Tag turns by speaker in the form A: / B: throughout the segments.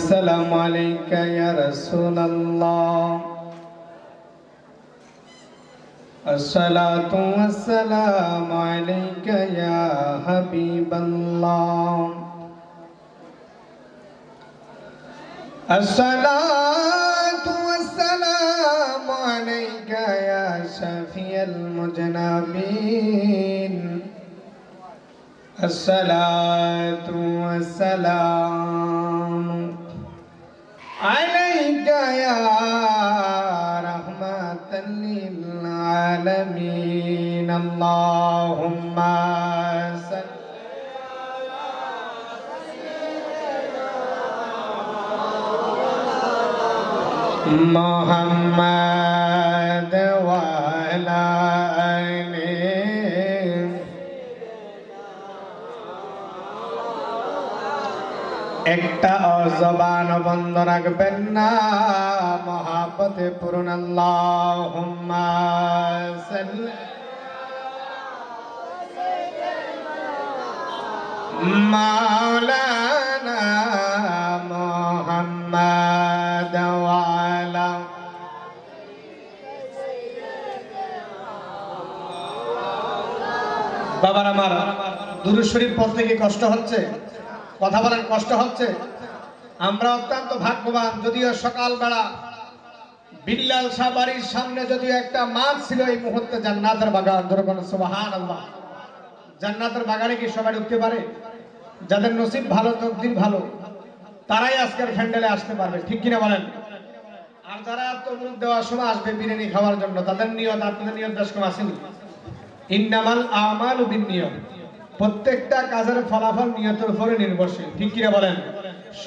A: والسلام عليك يا رسول الله الصلاة والسلام عليك يا حبيب الله الصلاة والسلام عليك يا شفيع المذنبين الصلاة والسلام عليك يا رحمة للعالمين اللهم صل محمد وعلى آله একটা জবান বন্ধ রাখবেন না মহাব্বতে পূর্ণ আল্লাহুম্মা সাল্লি মাওলানা মুহাম্মদ ওয়া আলা বাবার আমার দুরূদ শরীফ পড়তে কি কষ্ট হচ্ছে? কথা বলেন, কষ্ট হচ্ছে? আমরা অত্যন্ত ভাগ্যবান। যদিও সকালবেলা বিল্লাল শাহ বাড়ির সামনে যদিও একটা মাঠ ছিল, এই মুহূর্তে জান্নাতের বাগান। যেরকম সুবহানাল্লাহ, জান্নাতের বাগানে কি সবাই ঢুকতে পারে? যাদের নসিব ভালো, তকদির ভালো, তারাই আজকের ফ্যান্ডেলে আসতে পারবে, ঠিক কিনা বলেন? আর যারা তবুক দেওয়ার সময় আসবে বিরিয়ানি খাওয়ার জন্য, তাদের নিয়ত আপনাদের নিয়ত বেশ কম আসেনি। ইন্নামাল আমালু বিন্নিয়াত, প্রত্যেকটা কাজের ফলাফল নিয়তের উপরে নির্ভরশীল, ঠিক কিনা বলেন?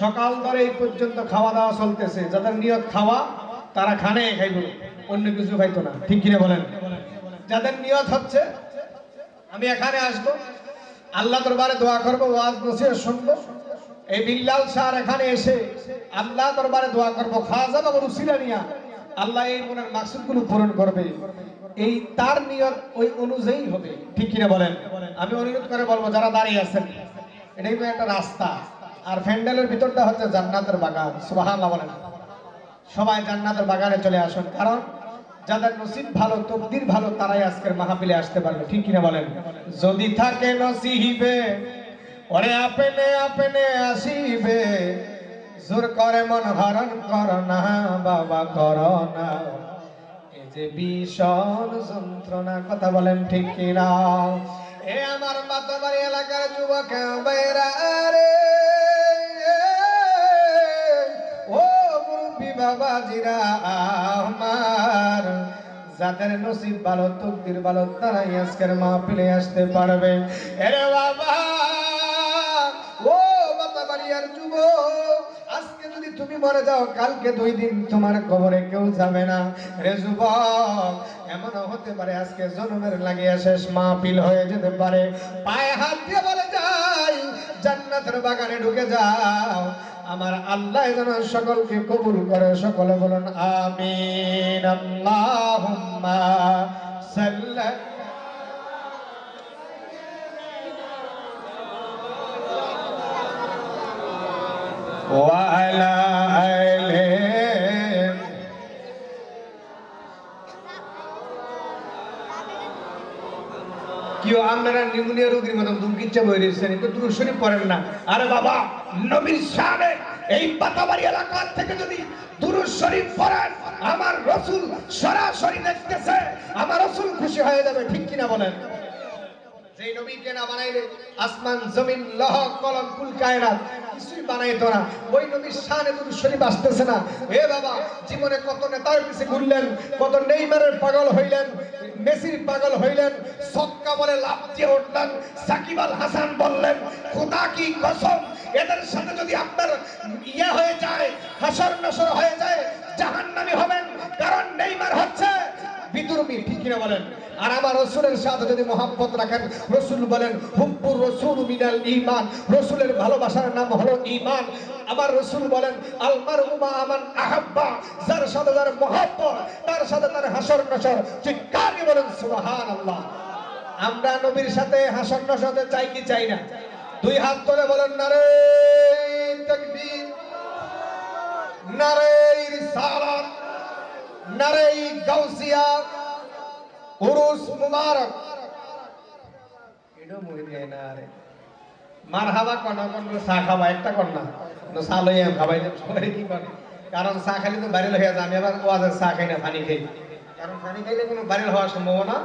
A: সকাল ধরে এই পর্যন্ত খাওয়া দাওয়া চলতেছে, যাদের নিয়ত খাওয়া তারা খানে খাইব, অন্য কিছু খাইতো না, ঠিক কিনা বলেন? যাদের নিয়ত হচ্ছে আমি এখানে আসবো, আল্লাহ দরবারে দোয়া করবো, ওয়াজ নসিহত শুনবো, এই বিল্লাল শাহ এখানে এসে আল্লাহ দরবারে দোয়া করবো, খাজা বাবার উসিলা নিয়া আল্লাহ এই মনের মাকসুদগুলো পূরণ করবে, এই তার নিয়ত ওই অনুযায়ী হবে, ঠিক কিনা বলেন? আমি অনুরোধ করে বলবো যারা দাঁড়িয়ে আছেন, এটাই তো একটা রাস্তা, আর প্যান্ডেলের ভিতরটা হচ্ছে জান্নাতের বাগান। সুবহানাল্লাহ বলেন। সবাই জান্নাতের বাগানে চলে আসুন, কারণ যাদের নসিব ভালো, তকদির ভালো, তারাই আজকের মাহফিলে আসতে পারবে, ঠিক কিনা বলেন? যদি থাকে নসিবে ওরে আপনে আপনে আসিবে, জোর করে মন হরণ কর না বাবা, কর না এই যে ভীষণ যন্ত্রণা। কথা বলেন ঠিক কিনা? এ আমার মাতাবাড়ি এলাকার যুবক ভাইরা রে, ও মুরব্বি বাবাজিরা আমার, যাদের নসিব ভালো, তকদির ভালো, তারাই আজকের মাহফিলে আসতে পারবে। এরে বাবা, ও মাতাবাড়িয়ার যুবক, আজকে যদি তুমি মরে যাও, কালকে 2 দিন তোমার কবরে কেউ যাবে না। রে যুবক, এমন হতে পারে আজকে জন্মের লাগিয়া শেষ মাহফিল হয়ে যেতে পারে। পায়ে হাত দিয়ে বলে যাই, জান্নাতের বাগানে ঢুকে যাও। আমার আল্লাহ যেন সকলকে কবুল করে, সকলে বলুন আমিন। আল্লাহুম্মা সাল্লি ওয়া আলা আলিহি। কি আপনারা নিউমোনিয়া রোগীর মতন দুমকিচ্ছা বই রয়েছেন, একটু দুরূদ শরীফ পড়েন না? আরে বাবা, নবীর শানে এই পাতাবাড়ি এলাকা থেকে যদি দুরূদ শরীফ পড়েন, আমার রাসূল সরাসরি দেখতেছে, আমার রাসূল খুশি হয়ে যাবে, ঠিক কিনা বলেন? যেই নবীকে না বানাইলে আসমান জমিন লহ কলম কুল কায়নাত কিছুই বানাইতো না, ওই নবীর শানে দুরূদ শরীফ আসতেছে না। এ বাবা, জীবনে কত নেতার পিছে ঘুরলেন, কত নেইমারের পাগল হইলেন, মেসির পাগল হইলেন, ছক্কা বলে লাফ দিয়ে উঠলেন, সাকিব আল হাসান বললেন খোদা কি কসম, এদের সাথে যদি আপনার ইয়া হয়ে যায়, হাসর নাসর হয়ে যায়, জাহান্নামী হবেন, কারণ নেইমার হচ্ছে বিদুর্মী, ঠিক কিনা বলেন? আর আমার রাসূলের সাথে যদি মহব্বত রাখেন, রাসূল বলেন হুব্বুর রাসূল মিনাল ঈমান, রাসূলের ভালোবাসার নাম হলো ঈমান। আমার রাসূল বলেন আল মারউ মা মান আহাব্বা, যার সাথে যার মহব্বত, তার সাথে তার হাসর নাসর। চিৎকার দিয়ে বলেন সুবহানাল্লাহ। আমরা নবীর সাথে হাসর নাসর চাই কি চাই না? 2 হাত তুলে বলেন নারে তাকবীর। নারে গাউসিয়া উরুস মুবারক এডো মুই দেই না রে মারহাবা কোন কোন চা খাবা একটা কোন না তো চা লই আম খাবাই দেব সবাই কি করে কারণ চা খালি তো ভাইরাল হয়ে যায় আমি আবার ওয়াজের চা খাই না পানি খাই কারণ পানি খাইলে কোনো ভাইরাল হওয়ার সম্ভাবনা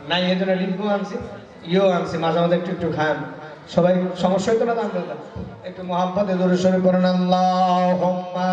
A: নাই এজন্য লিম্বু আনছি ইও আনছি মাঝে মাঝে একটু একটু খান সবাই সমস্যা হইতো না দাম একটু মোহাম্মদে দরুদ শরীফ পড়েন আল্লাহুম্মা